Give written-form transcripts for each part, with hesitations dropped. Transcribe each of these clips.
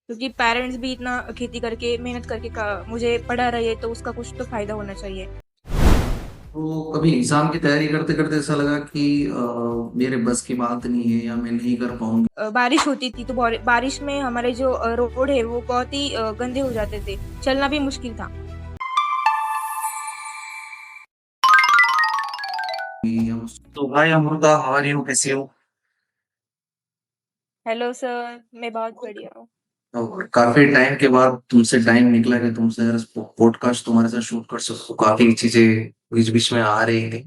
क्योंकि पेरेंट्स भी इतना खेती करके मेहनत करके मुझे पढ़ा रहे हैं तो उसका कुछ तो फायदा होना चाहिए। तो कभी एग्जाम की तैयारी करते करते ऐसा लगा कि मेरे बस की बात नहीं है या मैं नहीं कर पाऊंगी। बारिश होती थी तो बारिश में हमारे जो रोड है वो बहुत ही गंदे हो जाते थे, चलना भी मुश्किल था। तो भाई अमृता, हमारी हो कैसी हो? हेलो सर, मैं बहुत बढ़िया हूँ। और काफी टाइम के बाद तुमसे टाइम निकला कि तुमसे यार पॉडकास्ट तुम्हारे साथ शूट कर सकूं। काफी चीजें बीच बीच में आ रही थी।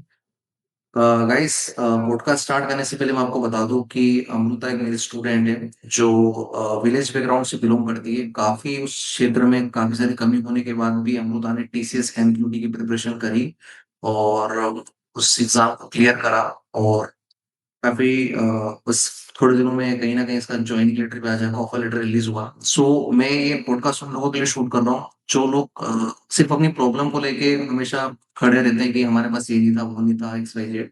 गाइस, हाँ। पॉडकास्ट स्टार्ट करने से पहले मैं आपको बता दूं कि अमृता एक मेरी स्टूडेंट है जो विलेज बैकग्राउंड से बिलोंग करती है। काफी उस क्षेत्र में काफी सारी कमी होने के बाद भी अमृता ने टीसीएस एनक्यूटी की प्रिपरेशन करी और उस एग्जाम को क्लियर करा। और काफी बस थोड़े दिनों में कहीं ना कहीं इसका ज्वाइनिंग लेटर भी आ जाएगा, ऑफर लेटर रिलीज हुआ। सो मैं ये पॉडकास्ट उन लोगों के लिए शूट कर रहा हूँ जो लोग सिर्फ अपनी प्रॉब्लम को लेके हमेशा खड़े रहते हैं कि हमारे पास ये नहीं था, वो नहीं था, एक्स वाई जेड।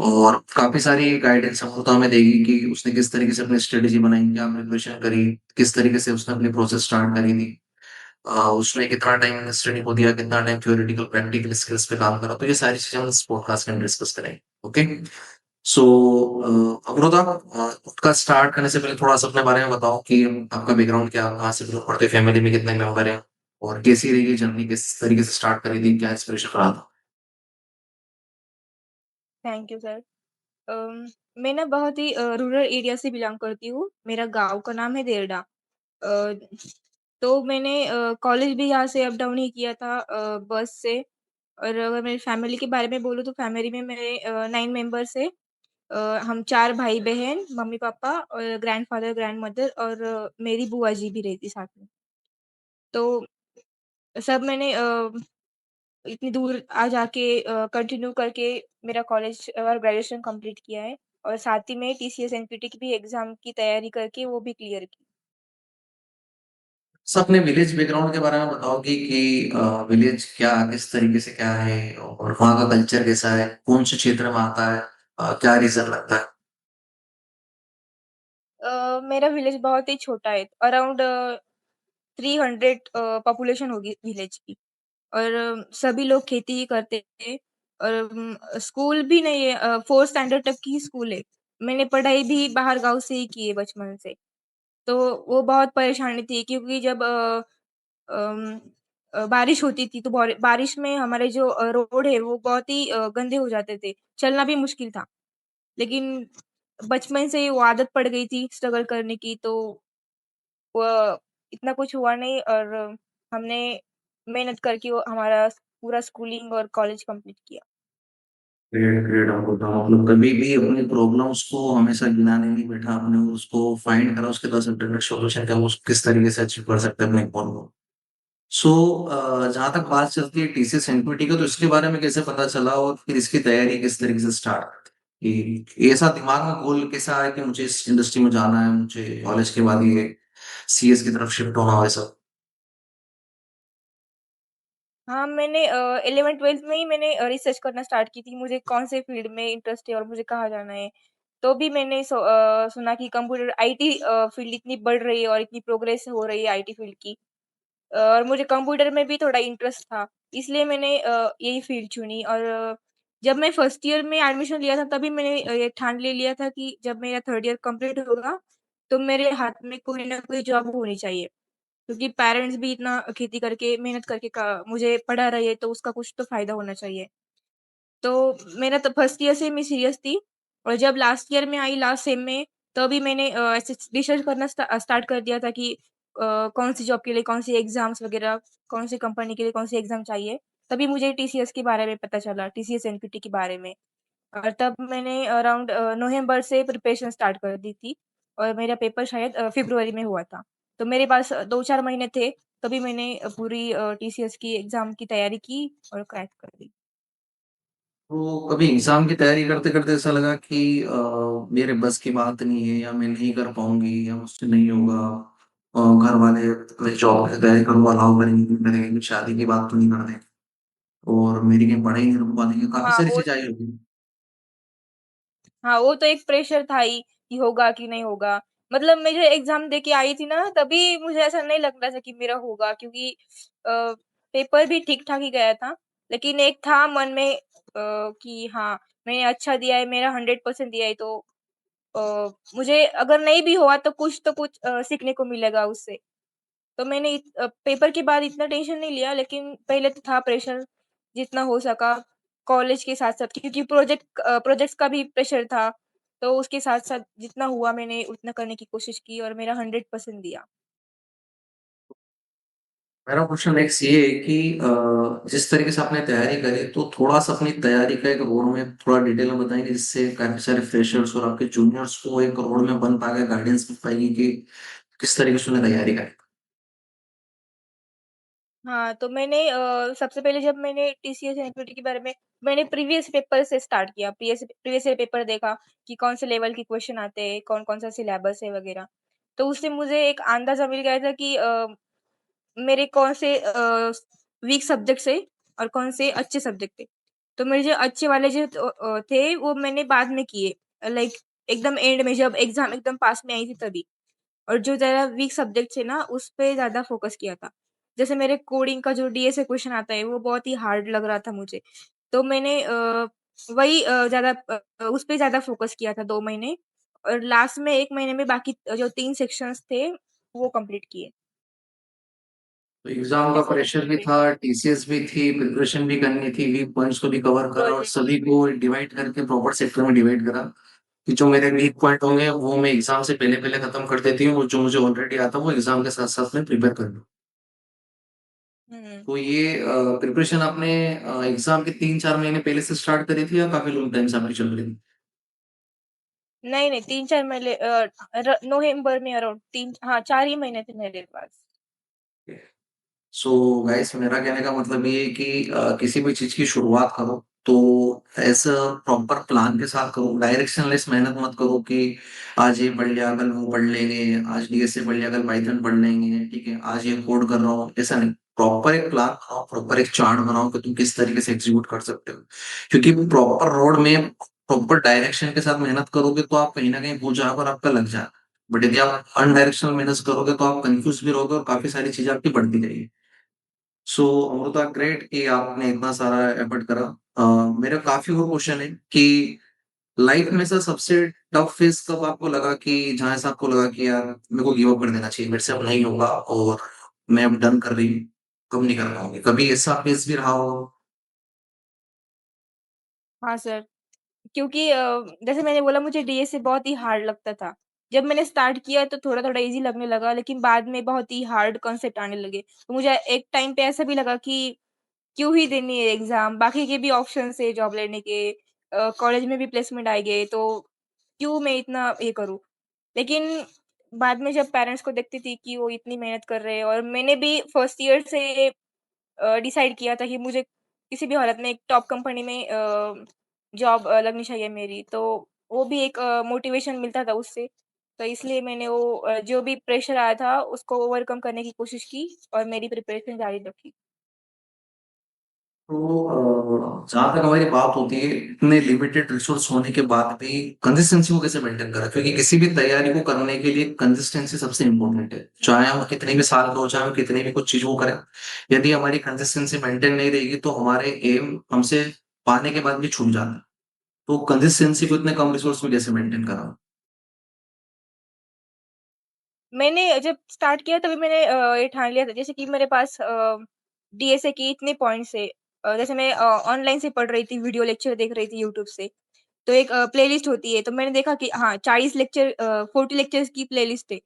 और काफी सारी गाइडेंस हमको हमें देगी कि उसने किस तरीके से अपनी स्ट्रेटेजी बनाई, क्या प्रिपरेशन करी, किस तरीके से उसने अपनी प्रोसेस स्टार्ट करी थी। उसने कितना टाइम स्टडी को दिया, कितना टाइम थ्योरेटिकल प्रैक्टिकल स्किल्स पे काम करा। तो ये सारी चीजें हम इस पॉडकास्ट में डिस्कस करेंगे। ओके। सो अमृता, उसका स्टार्ट करने से पहले थोड़ा सा अपने बारे में बताओ कि आपका बैकग्राउंड क्या, कहाँ से बिलोंग करते, फैमिली में कितने मेंबर हैं और कैसी रही जर्नी, किस तरीके से स्टार्ट करी थी, क्या इंस्पिरेशन रहा था? Thank you sir. अम, मैं ना बहुत ही रूरल एरिया से बिलोंग करती हूँ। मेरा गांव का नाम है देरडा। अ, तो मैंने कॉलेज भी यहाँ से अप डाउन ही किया था बस से। और अगर मेरी फैमिली के बारे में बोलूँ तो फैमिली में मेरे 9 मेंबर्स हैं। हम 4 भाई-बहन, मम्मी-पापा और ग्रैंडफ़ादर, ग्रैंडमदर और मेरी बुआ जी भी रहती साथ में। तो सब मैंने इतनी दूर आ जाके कंटिन्यू करके मेरा कॉलेज और ग्रेजुएशन कंप्लीट किया है और साथ ही में टीसीएस एनपीटी की भी एग्ज़ाम की तैयारी करके वो भी क्लियर की। सब अपने विलेज बैकग्राउंड के बारे में बताओगी कि विलेज क्या, किस तरीके से क्या है और वहाँ का कल्चर कैसा है, कौन से क्षेत्र में आता है, क्या रीजन लगता है? मेरा विलेज बहुत ही छोटा है, अराउंड 300 पॉपुलेशन होगी विलेज की। और सभी लोग खेती ही करते थे और स्कूल भी नहीं है, 4th स्टैंडर्ड तक की स्कूल है। मैंने पढ़ाई भी बाहर गाँव से ही की है बचपन से। तो वो बहुत परेशानी थी क्योंकि जब अम, बारिश होती थी तो बारिश में हमारे जो रोड है वो बहुत ही गंदे हो जाते थे, चलना भी मुश्किल था। लेकिन बचपन से ही वो आदत पड़ गई थी स्ट्रगल करने की, तो वो इतना कुछ हुआ नहीं और हमने मेहनत करके वो हमारा पूरा स्कूलिंग और कॉलेज कंप्लीट किया। Great great. आपको तो मतलब कभी भी अपनी प्रॉब्लम्स को हमेशा गिनाने नहीं बैठा, आपने उसको फाइंड करा, उसके 10 अल्टरनेट सॉल्यूशन का, वो किस तरीके से अचीव कर सकते हैं अपने गोल को। सो जहाँ तक बात चलती है टीसीएस एनपीटी का, तो इसके बारे में कैसे पता चला और फिर इसकी तैयारी किस तरीके से स्टार्ट कि ऐसा दिमाग में गोल कैसा है कि मुझे इस इंडस्ट्री में जाना है, मुझे कॉलेज के बाद ये सीएस की तरफ शिफ्ट होना हो, ऐसा? हाँ, मैंने 11th-12th में ही मैंने रिसर्च करना स्टार्ट की थी, मुझे कौन से फ़ील्ड में इंटरेस्ट है और मुझे कहाँ जाना है। तो भी मैंने सुना कि कंप्यूटर आईटी फ़ील्ड इतनी बढ़ रही है और इतनी प्रोग्रेस हो रही है आईटी फ़ील्ड की। और मुझे कंप्यूटर में भी थोड़ा इंटरेस्ट था, इसलिए मैंने यही फ़ील्ड चुनी और जब मैं फर्स्ट ईयर में एडमिशन लिया था तभी मैंने ये ठान ले लिया था कि जब मेरा थर्ड ईयर कंप्लीट होगा, तो मेरे हाथ में कोई ना कोई जॉब होनी चाहिए। क्योंकि पेरेंट्स भी इतना खेती करके मेहनत करके मुझे पढ़ा रहे हैं तो उसका कुछ तो फ़ायदा होना चाहिए। तो मेरा तो फर्स्ट ईयर से मैं सीरियस थी और जब लास्ट ईयर में आई लास्ट सेम में तभी मैंने ऐसे रिसर्च करना स्टार्ट कर दिया था कि कौन-सी जॉब के लिए कौन-सी एग्ज़ाम्स वग़ैरह, कौन-सी कंपनी के लिए कौन-सी एग्ज़ाम चाहिए। तभी मुझे टीसीएस के बारे में पता चला, टीसीएस एनपीटी के बारे में। और तब मैंने अराउंड नवंबर से प्रिपरेशन स्टार्ट कर दी थी और मेरा पेपर शायद फ़रवरी में हुआ था। तो मेरे पास 2-4 महीने थे, तभी मैंने पूरी टीसीएस की एग्ज़ाम की तैयारी की और क्रैक कर दी। तो कभी एग्जाम की तैयारी करते करते ऐसा लगा कि मेरे बस की बात नहीं है या मैं नहीं कर पाऊंगी या मुझसे नहीं होगा, घर वाले मैं जॉब की तैयारी करूँ अलाउ करेंगे कि मेरे कहीं शादी की बात तो नहीं कर देंगे और मेरी कहीं पढ़ाई नहीं रुकवा देंगे, काफी हाँ, सारी वो चीजें आई होगी। हाँ, वो तो एक प्रेशर था ही कि होगा कि नहीं होगा। मतलब मैं जो एग्ज़ाम दे के आई थी ना, तभी मुझे ऐसा नहीं लग रहा था कि मेरा होगा, क्योंकि पेपर भी ठीक-ठाक ही गया था। लेकिन एक था मन में कि हाँ, मैंने अच्छा दिया है, मेरा 100% दिया है, तो मुझे अगर नहीं भी हुआ तो कुछ सीखने को मिलेगा उससे। तो मैंने पेपर के बाद इतना टेंशन नहीं लिया, लेकिन पहले तो था प्रेशर जितना हो सका कॉलेज के साथ-साथ, क्योंकि प्रोजेक्ट्स का भी प्रेशर था। तो उसके साथ-साथ जितना हुआ मैंने उतना करने की कोशिश की और मेरा 100% दिया। मेरा क्वेश्चन नेक्स्ट ये है कि जिस तरीके से आपने तैयारी करी तो थोड़ा सा अपनी तैयारी का एक रोड में थोड़ा डिटेल में बताएंगे, जिससे काफी सारे फ्रेशर्स और आपके जूनियर्स को एक रोड में बन पाएगा, गाइडेंस मिल पाएगी कि किस तरीके से उन्हें तैयारी करें। हाँ, तो मैंने सबसे पहले जब मैंने टीसीएस एनपीटी के बारे में मैंने प्रीवियस पेपर से स्टार्ट किया। प्रीवियस ईयर पेपर देखा कि कौन से लेवल के क्वेश्चन आते हैं, कौन-कौन सा सिलेबस है वगैरह। तो उससे मुझे एक अंदाज़ा मिल गया था कि मेरे कौन से वीक सब्जेक्ट्स है और कौन से अच्छे सब्जेक्ट थे। तो मेरे जो अच्छे वाले जो थे वो मैंने बाद में किए, लाइक एकदम एंड में जब एग्ज़ाम एकदम पास में आई थी तभी। और जो ज़रा वीक सब्जेक्ट थे ना, उस पे ज़्यादा फ़ोकस किया था। जैसे मेरे कोडिंग का जो डीएसए क्वेश्चन आता है, वो बहुत ही हार्ड लग रहा था मुझे। तो मैंने वही ज़्यादा उस पे ज़्यादा फ़ोकस किया था 2 महीने, और लास्ट में 1 महीने में बाकी जो 3 सेक्शंस थे, वो कंप्लीट किए। तो एग्जाम का ऐसे प्रेशर भी करके था, टीसीएस भी थी, प्रिपरेशन भी करनी थी, वीक पॉइंट्स को भी कवर करा और प्रोजेक्ट। सभी को डिवाइड करके प्रॉपर सेक्टर में डिवाइड करा कि जो मेरे वीक पॉइंट होंगे वो मैं एग्जाम से पहले पहले खत्म कर देती हूँ, और जो मुझे ऑलरेडी आता है वो एग्जाम के साथ साथ में प्रिपेयर कर लूँ। हुँ। तो ये प्रिपरेशन आपने एग्जाम के 3-4 महीने पहले से स्टार्ट करी थी या काफी लॉन्ग टाइम से आपकी चल रही नहीं, नहीं 3-4 महीने नवंबर में अराउंड 3, हाँ 4 ही महीने थे मेरे पास। थी? सो गाइस, मेरा कहने का मतलब ये है कि किसी भी चीज की शुरुआत करो तो ऐसा प्रॉपर प्लान के साथ करो, डायरेक्शनलेस मेहनत मत करो कि आज ये पढ़ लिया कल वो पढ़ लेंगे, आज डीएसए पढ़ लिया कल पाइथन पढ़ लेंगे, ठीक है आज ये कोड कर रहा हूँ, ऐसा नहीं। प्रॉपर एक प्लान बनाओ, प्रॉपर एक चार्ट बनाओ कि तुम किस तरीके से एग्जीक्यूट कर सकते हो, क्योंकि प्रॉपर रोड में प्रॉपर डायरेक्शन के साथ मेहनत करोगे तो आप कहीं ना कहीं भूल जाओगे और आपका लग जाएगा। बट यदि आप अनडायरेक्शनल मेहनत करोगे तो आप कंफ्यूज भी रहोगे और काफी सारी चीजें आपकी बढ़ती जाएगी। सो अमृता, ग्रेट कि आपने इतना सारा एफर्ट करा। अ, मेरा काफी वो क्वेश्चन है कि लाइफ में से सबसे टफ फेज कब आपको लगा कि जहां से आपको लगा कि यार मेरे को गिव अप कर देना चाहिए, मेरे से अब नहीं होगा और मैं अब डन कर रही हूँ, कब नहीं कर पाऊंगी, कभी ऐसा फेज भी रहा हो? हाँ सर। क्योंकि जैसे मैंने बोला मुझे डीएसए बहुत ही हार्ड लगता था। जब मैंने स्टार्ट किया तो थोड़ा-थोड़ा ईज़ी लगने लगा, लेकिन बाद में बहुत ही हार्ड कॉन्सेप्ट आने लगे। तो मुझे एक टाइम पे ऐसा भी लगा कि क्यों ही देनी है एग्ज़ाम, बाकी के भी ऑप्शंस है जॉब लेने के, कॉलेज में भी प्लेसमेंट आएँगे, तो क्यों मैं इतना ये करूँ? लेकिन बाद में जब पेरेंट्स को देखती थी कि वो इतनी मेहनत कर रहे हैं, और मैंने भी फर्स्ट ईयर से डिसाइड किया था कि मुझे किसी भी हालत में एक टॉप कंपनी में जॉब लगनी चाहिए मेरी, तो वो भी एक मोटिवेशन मिलता था उससे। तो इसलिए मैंने वो जो भी प्रेशर आया था उसको ओवरकम करने की कोशिश की और मेरी प्रिपरेशन जारी रखी। तो जहाँ तक हमारी बात होती है, इतने लिमिटेड रिसोर्स होने के बाद भी कंसिस्टेंसी को कैसे मेंटेन करें, क्योंकि किसी भी तैयारी को करने के लिए कंसिस्टेंसी सबसे इंपॉर्टेंट है, चाहे हम कितने भी साल हो, चाहे हम कितने भी कुछ चीज को करें, यदि हमारी कंसिस्टेंसी मेंटेन नहीं रहेगी तो हमारे एम हमसे पाने के बाद भी छूट जाता है। तो कंसिस्टेंसी को इतने कम रिसोर्स में कैसे मेंटेन करा? मैंने जब स्टार्ट किया तभी मैंने ये ठान लिया था, जैसे कि मेरे पास डीएसए की इतने पॉइंट्स है। जैसे मैं ऑनलाइन से पढ़ रही थी, वीडियो लेक्चर देख रही थी यूट्यूब से। तो एक प्लेलिस्ट होती है, तो मैंने देखा कि हाँ 40 लेक्चर 40 लेक्चर्स की प्लेलिस्ट है।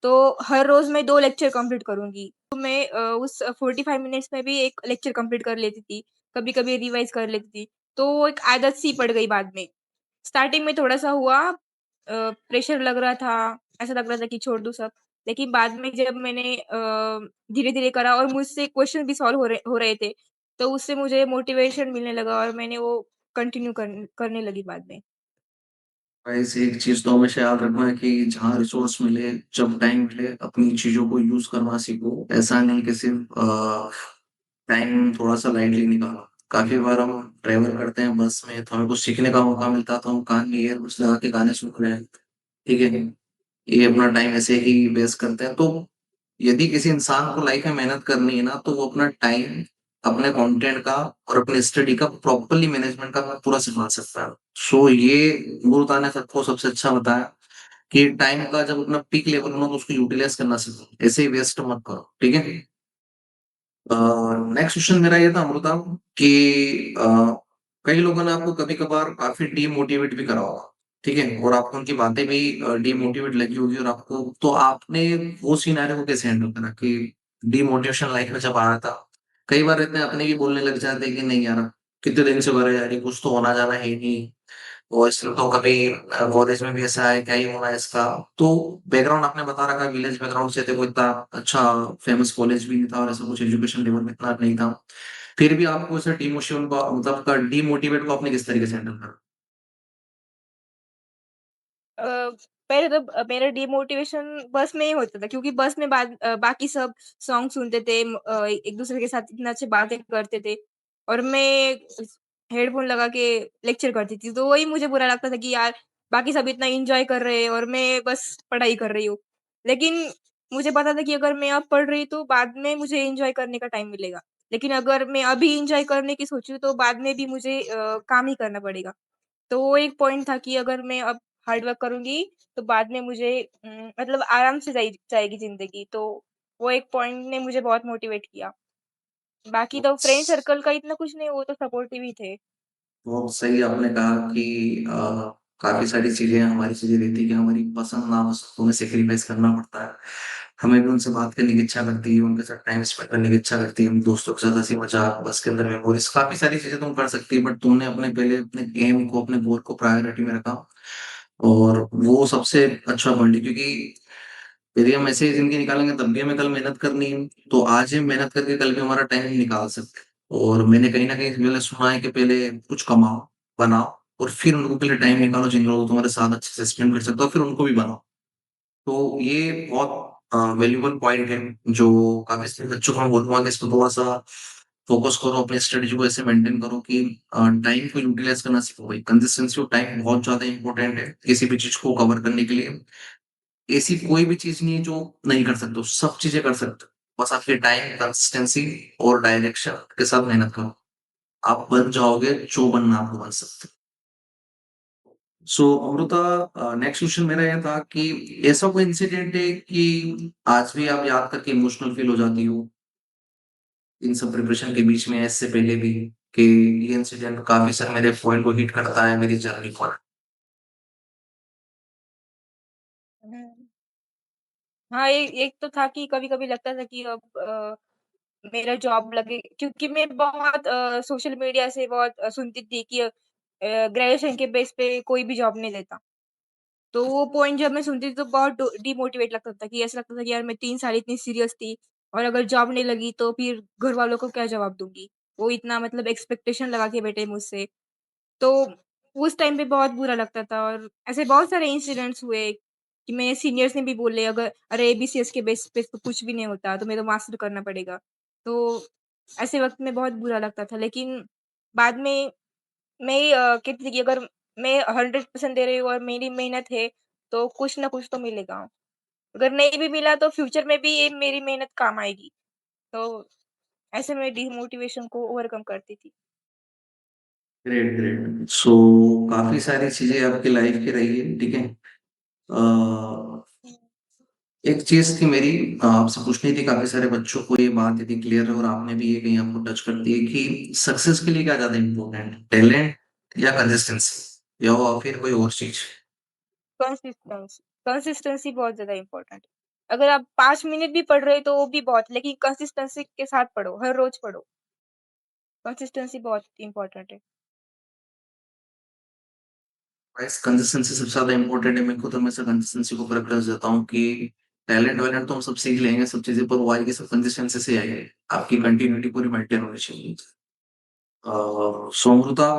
तो हर रोज़ मैं 2 लेक्चर कंप्लीट करूँगी। तो मैं उस 45 मिनट्स में भी 1 लेक्चर कंप्लीट कर लेती थी। कभी-कभी रिवाइज़ कर लेती थी। तो वो एक आदत सी पड़ गई बाद में। स्टार्टिंग में थोड़ा-सा हुआ, प्रेशर लग रहा था, ऐसा लग रहा था कि छोड़ दूँ सब। लेकिन बाद में जब मैंने धीरे-धीरे करा और मुझसे क्वेश्चन भी सॉल्व हो रहे थे, तो उससे मुझे मोटिवेशन मिलने लगा और मैंने वो कंटिन्यू करने लगी बाद में। गाइस, एक चीज तो हमेशा याद रखना है कि जहाँ रिसोर्स मिले, जब टाइम मिले, अपनी चीजों को यूज करना सीखो। ऐसा नहीं कि सिर्फ टाइम थोड़ा सा लाइटली निकालो। काफी बार हम ट्रेवल करते हैं बस में तो हमें कुछ सीखने का मौका मिलता है, तो हम कान में ईयरबड्स लगा के गाने सुन रहे हैं, ठीक है, ये अपना टाइम ऐसे ही वेस्ट करते हैं। तो यदि किसी इंसान को लाइफ में मेहनत करनी है ना, तो वो अपना टाइम, अपने कंटेंट का और अपने स्टडी का प्रॉपर्ली मैनेजमेंट का पूरा संभाल सकता है। सो ये गुरुता ने सबको सबसे अच्छा बताया कि टाइम का जब अपना पीक लेवल हो ना, तो उसको यूटिलाइज करना सीखो, ऐसे ही वेस्ट मत करो, ठीक है। नेक्स्ट क्वेश्चन मेरा ये था अमृता कि अ, कई लोगों ने आपको कभी कभार काफी डीमोटिवेट भी करा होगा, ठीक है, और आपको उनकी बातें भी डीमोटिवेट लगी होगी, और आपको तो आपने वो सिनेरियो को कैसे हैंडल करा कि डीमोटिवेशन लाइफ में जब आया था? कई बार इतने अपने भी बोलने लग जाते हैं कि नहीं यार, कितने दिन से भरे जा रही, कुछ तो होना जाना है ही नहीं, और इसमें तो कभी कॉलेज में भी ऐसा है, क्या ही होना है इसका। तो बैकग्राउंड आपने बता रखा, विलेज बैकग्राउंड से थे, कोई इतना अच्छा फेमस कॉलेज भी नहीं था, और ऐसा कुछ एजुकेशन लेवल में इतना नहीं था, फिर भी आपको ऐसा डिमोशन को, मतलब का डीमोटिवेट को आपने किस तरीके से हैंडल करा? अ, पहले तो मेरा डिमोटिवेशन बस में ही होता था क्योंकि बस में बाकी सब सॉन्ग सुनते थे, एक-दूसरे के साथ इतना अच्छी बातें करते थे और मैं हेडफ़ोन लगा के लेक्चर करती थी। तो वही मुझे बुरा लगता था कि यार बाकी सब इतना एन्जॉय कर रहे हैं और मैं बस पढ़ाई कर रही हूँ। लेकिन मुझे पता था कि अगर मैं अब पढ़ रही तो बाद में मुझे एन्जॉय करने का टाइम मिलेगा। लेकिन अगर मैं अभी एन्जॉय करने की सोचूँ तो बाद में भी मुझे काम ही करना पड़ेगा। तो वो एक पॉइंट था कि अगर मैं अब हार्ड वर्क करूँगी, तो बाद में मुझे मतलब आराम से जाएगी ज़िंदगी। तो वो एक पॉइंट ने मुझे बहुत मोटिवेट किया। बाकी तो फ्रेंड सर्कल का इतना कुछ नहीं, वो तो सपोर्टिव ही थे। बहुत सही आपने कहा कि काफी सारी चीजें, हमारी चीजें रहती है कि हमारी पसंद नापसंद में सेक्रीफाइस करना पड़ता है। हमें भी उनसे बात करने की इच्छा करती है, उनके साथ टाइम स्पेंड करने की इच्छा करती है, हम दोस्तों के साथ हंसी मजाक, बस के अंदर मेमोरीज, काफी सारी चीजें तुम कर सकती है, बट तुमने अपने पहले अपने एम को, अपने गोल को प्रायोरिटी में रखा, और वो सबसे अच्छा पॉइंट है। क्योंकि यदि हम ऐसे ही जिंदगी निकालेंगे, तब भी हमें कल मेहनत करनी है, तो आज हम मेहनत करके कल भी हमारा टाइम निकाल सकते हैं। और मैंने कहीं ना कहीं पहले सुना है कि पहले कुछ कमाओ, बनाओ, और फिर उनको पहले टाइम निकालो जिन लोगों को तुम्हारे साथ अच्छे से स्पेंड कर सकते हो, फिर उनको भी बनाओ। तो ये बहुत वैल्यूबल पॉइंट है, जो काफी सारे बच्चों को मैं बोलूंगा कि इसको थोड़ा सा फोकस करो, अपने स्ट्रेटेजी को ऐसे मेंटेन करो कि टाइम को यूटिलाइज करना सीखो भाई। कंसिस्टेंसी ऑफ टाइम बहुत ज्यादा इंपॉर्टेंट है किसी भी चीज को कवर करने के लिए। ऐसी कोई भी चीज नहीं है जो नहीं कर सकते हो, सब चीजें कर सकते हो, बस आपके टाइम, कंसिस्टेंसी और डायरेक्शन के साथ मेहनत करो, आप बन जाओगे जो बनना आपको बन सकते। सो अमृता, नेक्स्ट क्वेश्चन मेरा यह था कि ऐसा कोई इंसिडेंट है कि आज भी आप याद करके इमोशनल फील हो जाती हो, इन सब प्रिपरेशन के बीच में, इससे पहले भी, कि ये इंसिडेंट काफी सर मेरे पॉइंट को हिट करता है मेरी जर्नी पर? हुँ। हाँ, एक तो था कि कभी-कभी लगता था कि अब मेरा जॉब लगे क्योंकि मैं बहुत सोशल मीडिया से बहुत सुनती थी कि ग्रेजुएशन के बेस पे कोई भी जॉब नहीं लेता। तो वो पॉइंट जब मैं सुनती थी तो बहुत डिमोटिवेट लगता था कि ऐसा लगता था कि यार मैं 3 साल इतनी सीरियस थी और अगर जॉब नहीं लगी तो फिर घर वालों को क्या जवाब दूँगी? वो इतना मतलब एक्सपेक्टेशन लगा के बैठे मुझसे। तो उस टाइम पे बहुत बुरा लगता था और ऐसे बहुत सारे इंसिडेंट्स हुए कि मेरे सीनियर्स ने भी बोले अगर अरे एबीसीएस के बेस पे तो कुछ भी नहीं होता, तुम्हें तो मास्टर करना पड़ेगा। तो ऐसे वक़्त में बहुत बुरा लगता था लेकिन बाद में मैं कहती थी कि अगर मैं 100% दे रही हूँ और मेरी मेहनत है, तो कुछ ना कुछ तो मिलेगा। अगर नहीं भी मिला तो फ्यूचर में भी ये मेरी मेहनत काम आएगी। तो ऐसे मैं डिमोटिवेशन को ओवरकम करती थी। Great, great. सो काफी सारी चीजें आपकी लाइफ की रही है, ठीक है। एक चीज थी मेरी, आपसे पूछनी थी, काफी सारे बच्चों को ये बात यदि क्लियर है और आपने भी ये कहीं आपको टच कर दी है कि सक्सेस के लिए क्या ज्यादा इम्पोर्टेंट, टैलेंट या कंसिस्टेंसी, या वो फिर कोई और चीज? कंसिस्टेंसी कंसिस्टेंसी बहुत ज़्यादा इम्पोर्टेंट है। अगर आप 5 मिनट भी पढ़ रहे हो तो वो भी बहुत है, लेकिन कंसिस्टेंसी के साथ पढ़ो, हर रोज़ पढ़ो। कंसिस्टेंसी बहुत इम्पोर्टेंट है। गाइस, कंसिस्टेंसी सबसे ज्यादा इंपॉर्टेंट है। मैं खुद हमेशा कंसिस्टेंसी को प्रेफरेंस देता हूँ कि टैलेंट वैलेंट तो हम सब सीख लेंगे, सब चीजें, पर वो आएगी सब कंसिस्टेंसी से आएगी। आपकी कंटिन्यूटी पूरी मेंटेन होनी चाहिए। सोमृता,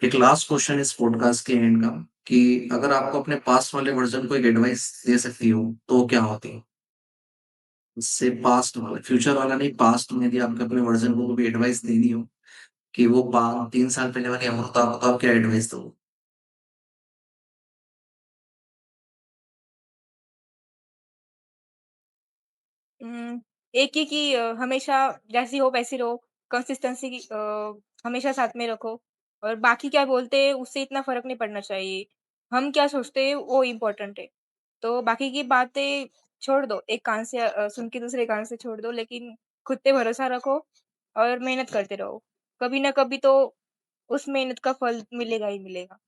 एक लास्ट क्वेश्चन इस पॉडकास्ट के एंड का, कि अगर आपको अपने पास्ट वाले वर्जन को एक एडवाइस दे सकती हो, तो वो क्या होती है? इससे पास्ट वाला, फ्यूचर वाला नहीं, पास्ट में यदि आपको अपने वर्जन को कोई एडवाइस देनी हो कि वो 3 साल पहले वाली अमृता को, तो आप क्या एडवाइस दो? उम, एक ही कि हमेशा जैसी हो वैसी रहो, कंसिस्टेंसी की हमेशा साथ में रखो और बाकी क्या बोलते हैं उससे इतना फ़र्क नहीं पड़ना चाहिए। हम क्या सोचते हैं वो इम्पोर्टेंट है। तो बाकी की बातें छोड़ दो, एक कान से सुन के दूसरे कान से छोड़ दो लेकिन खुद पे भरोसा रखो और मेहनत करते रहो। कभी ना कभी तो उस मेहनत का फल मिलेगा ही मिलेगा।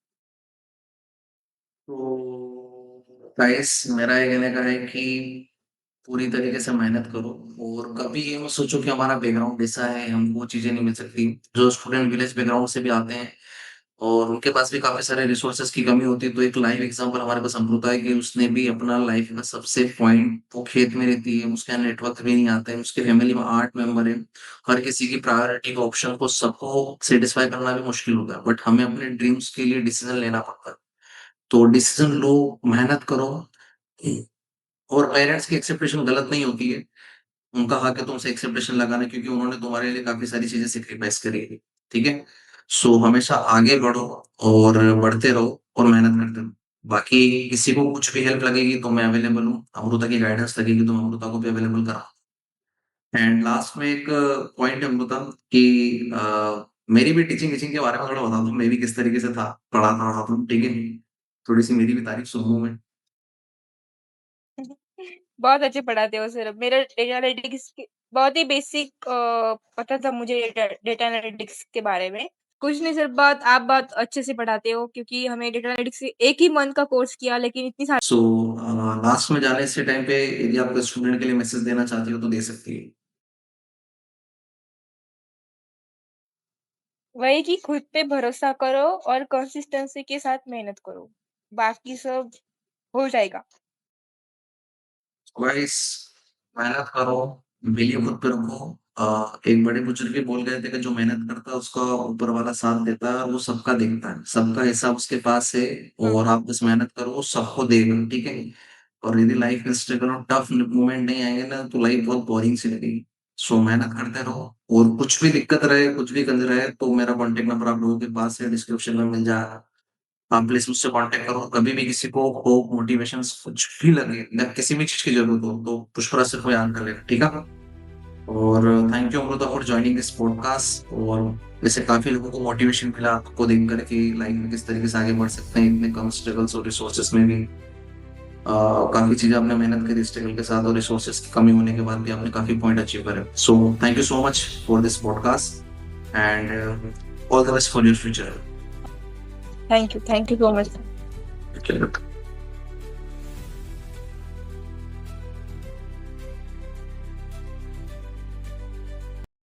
तो गाइस मेरा ये कहने का है कि पूरी तरीके से मेहनत करो और कभी ये मत सोचो कि हमारा बैकग्राउंड ऐसा है, हमको वो चीज़ें नहीं मिल सकती। जो स्टूडेंट विलेज बैकग्राउंड से भी आते हैं और उनके पास भी काफ़ी सारे रिसोर्सेज़ की कमी होती है, तो एक लाइव एग्ज़ाम्पल हमारे पास अमृता है कि उसने भी अपना लाइफ़ का सबसे पॉइंट वो खेत में रहती है, उसके यहाँ नेटवर्क भी नहीं आता है, उसकी फैमिली में 8 मेंबर हैं। हर किसी की प्रायोरिटी का ऑप्शन को सबको सैटिस्फाई करना भी मुश्किल होता है, बट हमें अपने ड्रीम्स के लिए डिसीज़न लेना पड़ता है। तो डिसीज़न लो, मेहनत करो और पेरेंट्स की एक्सेप्टेशन गलत नहीं होती है। उनका हक है तुमसे एक्सेप्टेशन लगाना क्योंकि उन्होंने तुम्हारे लिए काफ़ी सारी चीज़ें सैक्रिफाइस करी है, ठीक है? सो हमेशा आगे बढ़ो और बढ़ते रहो और मेहनत करते रहो। बाकी किसी को कुछ भी हेल्प लगेगी तो मैं अवेलेबल हूँ, अमृता की गाइडेंस लगेगी तो मैं अमृता को भी अवेलेबल कराऊँ। एंड लास्ट में एक पॉइंट है अमृता कि मेरी भी टीचिंग-वीचिंग के बारे में थोड़ा बता दो, मैं भी किस तरीके से था, पढ़ाता-वढ़ाता हूँ, ठीक है? थोड़ी-सी मेरी भी तारीफ़ सुन लूँ मैं। बहुत अच्छे पढ़ाते हो सर। मेरा डेटा एनालिटिक्स के बहुत ही बेसिक पता था मुझे डेटा एनालिटिक्स के बारे में। कुछ नहीं सर आप बहुत अच्छे से पढ़ाते हो क्योंकि हमें डेटा एनालिटिक्स एक ही मंथ का कोर्स किया लेकिन इतनी सारी सो लास्ट में जाने से टाइम पे यदि आप स्टूडेंट के लिए मैसेज देना चाहती हो तो दे सकती है। वही कि खुद पे भरोसा करो और कंसिस्टेंसी के साथ मेहनत करो। बाकी सब हो जाएगा। गाइस मेहनत करो, बिलीव खुद पे रखो। एक बड़े बुजुर्ग भी बोल गए थे कि जो मेहनत करता है उसका ऊपर वाला साथ देता है और वो सबका देखता है, सबका हिसाब उसके पास है हाँ। और आप बस मेहनत करो वो सबको देगा, ठीक है? और यदि लाइफ में स्ट्रगल और टफ मोमेंट नहीं आएंगे ना तो लाइफ बहुत बोरिंग सी लगेगी। सो मेहनत करते रहो और कुछ भी दिक्कत रहे, कुछ भी गंज रहे तो मेरा कॉन्टेक्ट नंबर आप लोगों के पास है, डिस्क्रिप्शन में मिल जाएगा। आप प्लीज मुझसे कांटेक्ट करो, कभी भी किसी को होप मोटिवेशन कुछ भी लगे या किसी भी चीज की जरूरत हो तो पुष्परा से कोई याद कर लेना, ठीक है? और thank you Amrita for joining this podcast. और वैसे काफी लोगों को मोटिवेशन मिला आपको देख करके लाइफ में किस तरीके से आगे बढ़ सकते हैं इतने कम स्ट्रगल्स और रिसोर्सेस में भी। काफी चीजें आपने मेहनत करी स्ट्रगल के साथ और रिसोर्सेस की कमी होने के बाद भी आपने काफी पॉइंट अचीव करे। So thank you so much for this podcast and all the best for your future. Thank you so much.